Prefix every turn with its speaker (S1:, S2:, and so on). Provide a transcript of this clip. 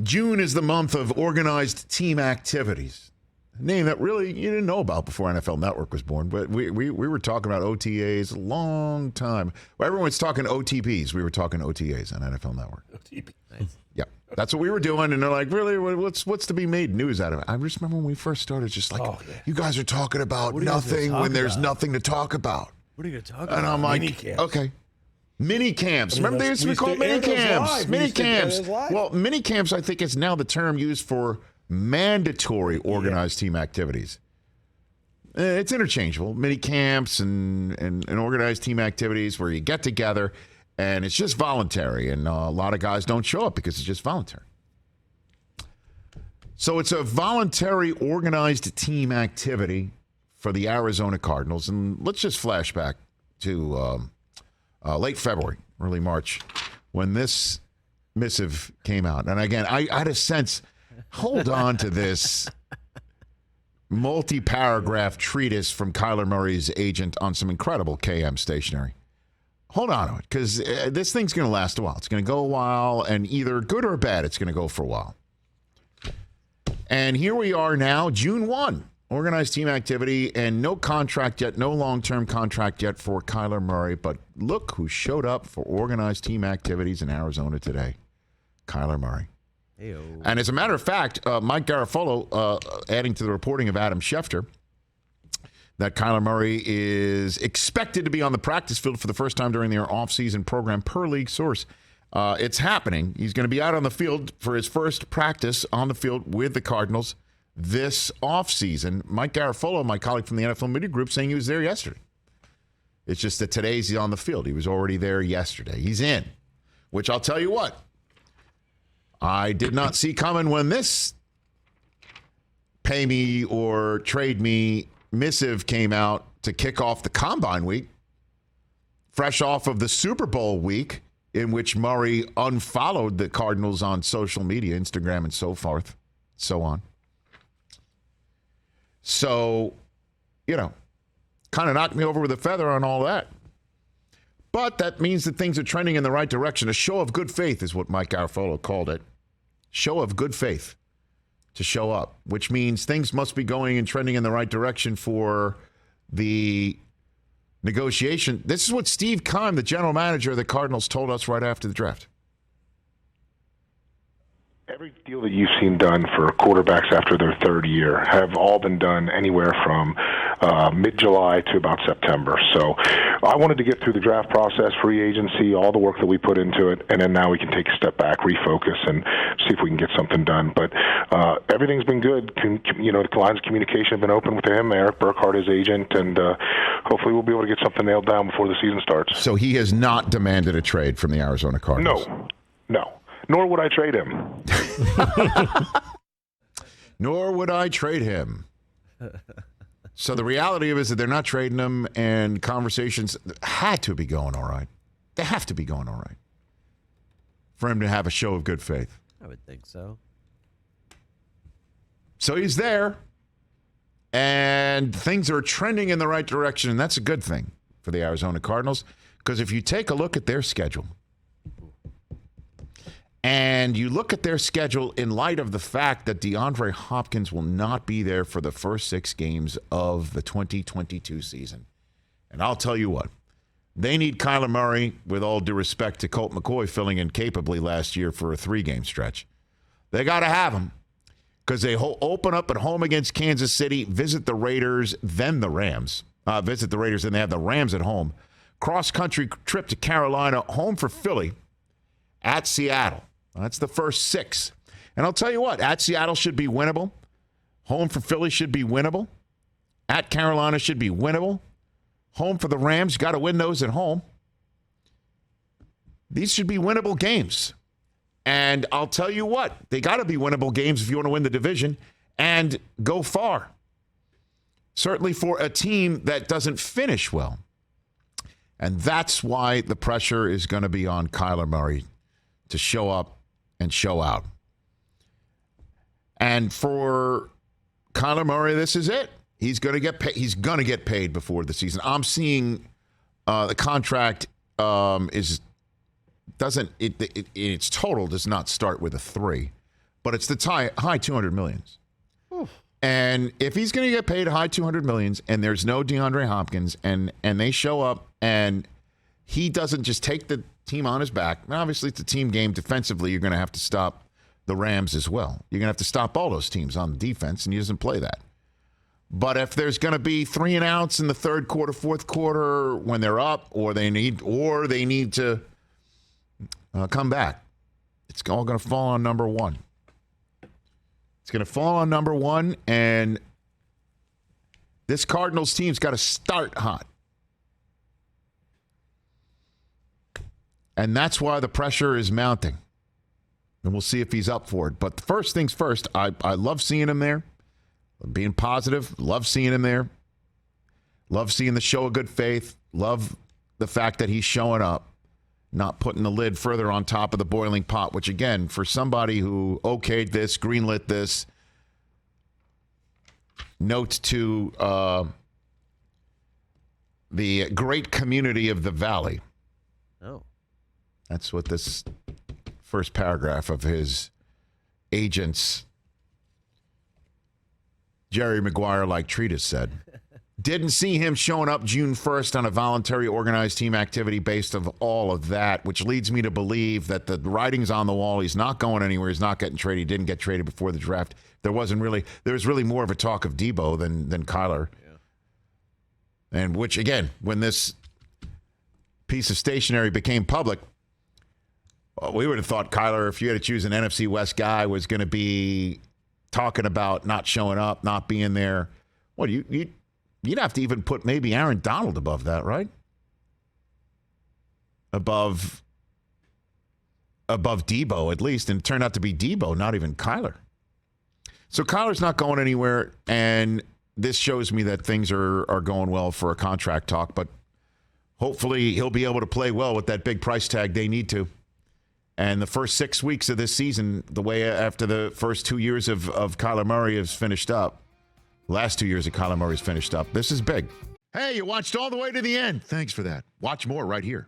S1: June is the month of organized team activities. A name that really you didn't know about before NFL Network was born, but we were talking about OTAs a long time. Well, everyone's talking OTPs. We were talking OTAs on NFL Network.
S2: OTP. Nice.
S1: Yeah, that's what we were doing, and they're like, really, what's to be made news out of it? I just remember when we first started, just like, you guys are talking about nothing when there's nothing to talk about.
S2: What are you going to talk about?
S1: And I'm like, okay. Mini camps. Remember they used to be called mini camps. Mini camps. Well, mini camps, I think, is now the term used for mandatory organized team activities. It's interchangeable. Mini camps and organized team activities where you get together and it's just voluntary. And a lot of guys don't show up because it's just voluntary. So it's a voluntary organized team activity for the Arizona Cardinals. And let's just flash back to late February, early March, when this missive came out. And again, I had a sense, hold on to this multi-paragraph treatise from Kyler Murray's agent on some incredible KM stationery. Hold on to it, because this thing's going to last a while. It's going to go a while, and either good or bad, it's going to go for a while. And here we are now, June 1. Organized team activity, and no contract yet, no long-term contract yet for Kyler Murray. But look who showed up for organized team activities in Arizona today. Kyler Murray.
S2: Hey-o.
S1: And as a matter of fact, Mike Garafolo, adding to the reporting of Adam Schefter, that Kyler Murray is expected to be on the practice field for the first time during their offseason program per league source. It's happening. He's going to be out on the field for his first practice on the field with the Cardinals this offseason. Mike Garafolo, my colleague from the NFL Media Group, saying he was there yesterday. It's just that today's he's on the field. He was already there yesterday. He's in, which I'll tell you what, I did not see coming when this pay me or trade me missive came out to kick off the Combine week, fresh off of the Super Bowl week, in which Murray unfollowed the Cardinals on social media, Instagram and so forth, so on. So, kind of knocked me over with a feather on all that. But that means that things are trending in the right direction. A show of good faith is what Mike Garafolo called it. Show of good faith to show up, which means things must be going and trending in the right direction for the negotiation. This is what Steve Keim, the general manager of the Cardinals, told us right after the draft.
S3: Every deal that you've seen done for quarterbacks after their third year have all been done anywhere from mid-July to about September. So I wanted to get through the draft process, free agency, all the work that we put into it, and then now we can take a step back, refocus, and see if we can get something done. But everything's been good. The lines of communication have been open with him, Eric Burkhart, his agent, and hopefully we'll be able to get something nailed down before the season starts.
S1: So he has not demanded a trade from the Arizona Cardinals?
S3: No. Nor would I trade him.
S1: Nor would I trade him. So the reality of it is that they're not trading him, and conversations had to be going all right. They have to be going all right for him to have a show of good faith.
S2: I would think so.
S1: So he's there, and things are trending in the right direction, and that's a good thing for the Arizona Cardinals, because if you take a look at their schedule, and you look at their schedule in light of the fact that DeAndre Hopkins will not be there for the first 6 games of the 2022 season. And I'll tell you what, they need Kyler Murray, with all due respect to Colt McCoy filling in capably last year for a 3-game stretch. They got to have him, because they open up at home against Kansas City, visit the Raiders, then the Rams. Visit the Raiders, then they have the Rams at home. Cross-country trip to Carolina, home for Philly, at Seattle. That's the first 6. And I'll tell you what, at Seattle should be winnable. Home for Philly should be winnable. At Carolina should be winnable. Home for the Rams, got to win those at home. These should be winnable games. And I'll tell you what, they got to be winnable games if you want to win the division and go far. Certainly for a team that doesn't finish well. And that's why the pressure is going to be on Kyler Murray to show up and show out. And for Kyler Murray, this is it. He's going to get paid. He's going to get paid before the season. I'm seeing the contract its total does not start with a 3. but it's the high 200 millions. And if he's going to get paid high 200 millions and there's no DeAndre Hopkins and they show up and he doesn't just take the team on his back, and obviously it's a team game defensively, you're going to have to stop the Rams as well. You're going to have to stop all those teams on the defense, and he doesn't play that. But if there's going to be 3 and outs in the third quarter, fourth quarter when they're up, or they need to come back, it's all going to fall on number one. It's going to fall on number one, and this Cardinals team's got to start hot. And that's why the pressure is mounting. And we'll see if he's up for it. But first things first, I love seeing him there. Being positive, love seeing him there. Love seeing the show of good faith. Love the fact that he's showing up, not putting the lid further on top of the boiling pot, which, again, for somebody who okayed this, greenlit this, note to the great community of the Valley.
S2: Oh.
S1: That's what this first paragraph of his agent's Jerry Maguire-like treatise said. Didn't see him showing up June 1st on a voluntary organized team activity based of all of that, which leads me to believe that the writing's on the wall. He's not going anywhere. He's not getting traded. He didn't get traded before the draft. There was really more of a talk of Debo than Kyler. Yeah. And which, again, when this piece of stationery became public, we would have thought Kyler, if you had to choose an NFC West guy, was going to be talking about not showing up, not being there. Well, you'd have to even put maybe Aaron Donald above that, right? Above Debo, at least. And it turned out to be Debo, not even Kyler. So Kyler's not going anywhere, and this shows me that things are going well for a contract talk, but hopefully he'll be able to play well with that big price tag they need to. And the first 6 weeks of this season, the way after the first 2 years of Kyler Murray has finished up, last 2 years of Kyler Murray's finished up, this is big. Hey, you watched all the way to the end. Thanks for that. Watch more right here.